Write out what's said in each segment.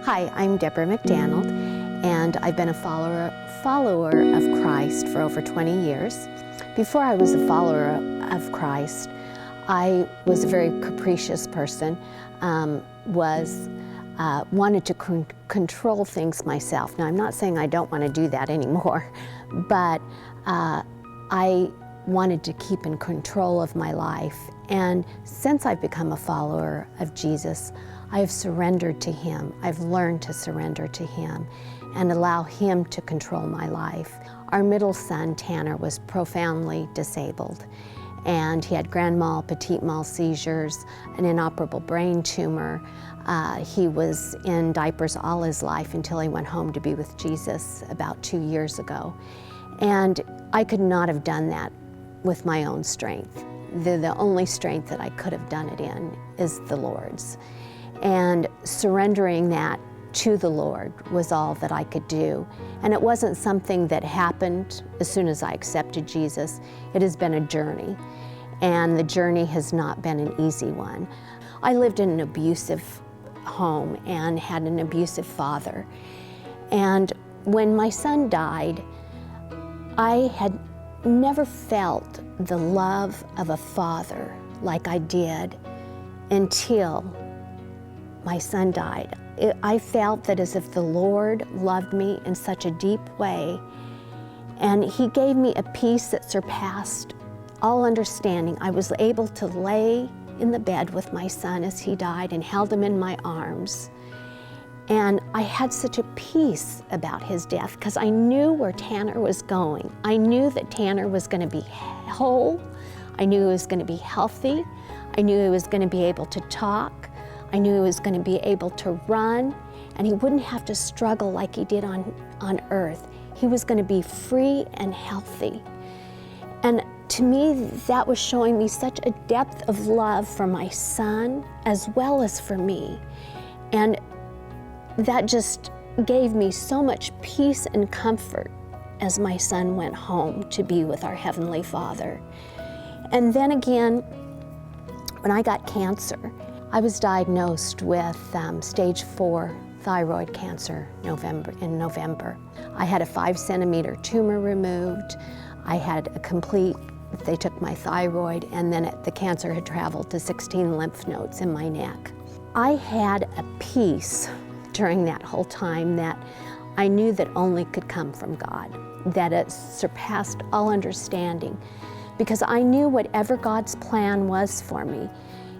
Hi, I'm Debra McDannold, and I've been a follower of Christ for over 20 years. Before I was a follower of Christ, I was a very capricious person, wanted to control things myself. Now, I'm not saying I don't want to do that anymore, but I wanted to keep in control of my life. And since I've become a follower of Jesus, I've surrendered to Him. I've learned to surrender to Him and allow Him to control my life. Our middle son, Tanner, was profoundly disabled, and he had grand mal, petit mal seizures, an inoperable brain tumor. He was in diapers all his life until he went home to be with Jesus about 2 years ago. And I could not have done that with my own strength. The only strength that I could have done it in is the Lord's. And surrendering that to the Lord was all that I could do. And it wasn't something that happened as soon as I accepted Jesus. It has been a journey, and the journey has not been an easy one. I lived in an abusive home and had an abusive father. And when my son died, I had never felt the love of a father like I did until my son died. I felt that as if the Lord loved me in such a deep way, and He gave me a peace that surpassed all understanding. I was able to lay in the bed with my son as he died and held him in my arms. And I had such a peace about his death because I knew where Tanner was going. I knew that Tanner was going to be whole. I knew he was going to be healthy. I knew he was going to be able to talk. I knew he was going to be able to run, and he wouldn't have to struggle like he did on earth. He was going to be free and healthy. And to me, that was showing me such a depth of love for my son as well as for me. And that just gave me so much peace and comfort as my son went home to be with our Heavenly Father. And then again, when I got cancer, I was diagnosed with stage 4 thyroid cancer in November. I had a 5-centimeter tumor removed. I had they took my thyroid, and then the cancer had traveled to 16 lymph nodes in my neck. I had a peace during that whole time that I knew that only could come from God, that it surpassed all understanding, because I knew whatever God's plan was for me,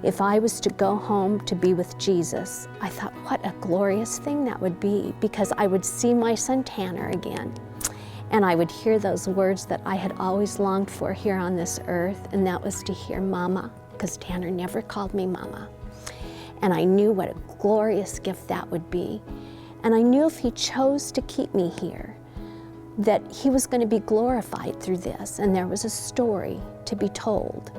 if I was to go home to be with Jesus, I thought, what a glorious thing that would be, because I would see my son Tanner again, and I would hear those words that I had always longed for here on this earth, and that was to hear Mama, because Tanner never called me Mama. And I knew what a glorious gift that would be. And I knew if He chose to keep me here, that He was going to be glorified through this, and there was a story to be told.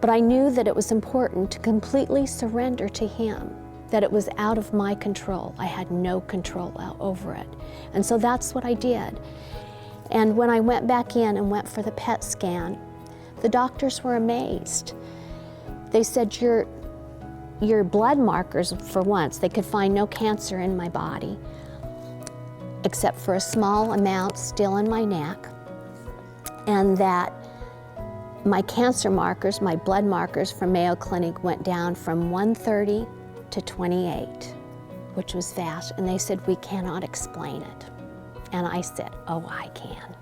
But I knew that it was important to completely surrender to Him, that it was out of my control. I had no control over it. And so that's what I did. And when I went back in and went for the PET scan, the doctors were amazed. They said, your blood markers, for once, they could find no cancer in my body, except for a small amount still in my neck, and that my cancer markers, my blood markers from Mayo Clinic went down from 130 to 28, which was vast. And they said, we cannot explain it. And I said, oh, I can.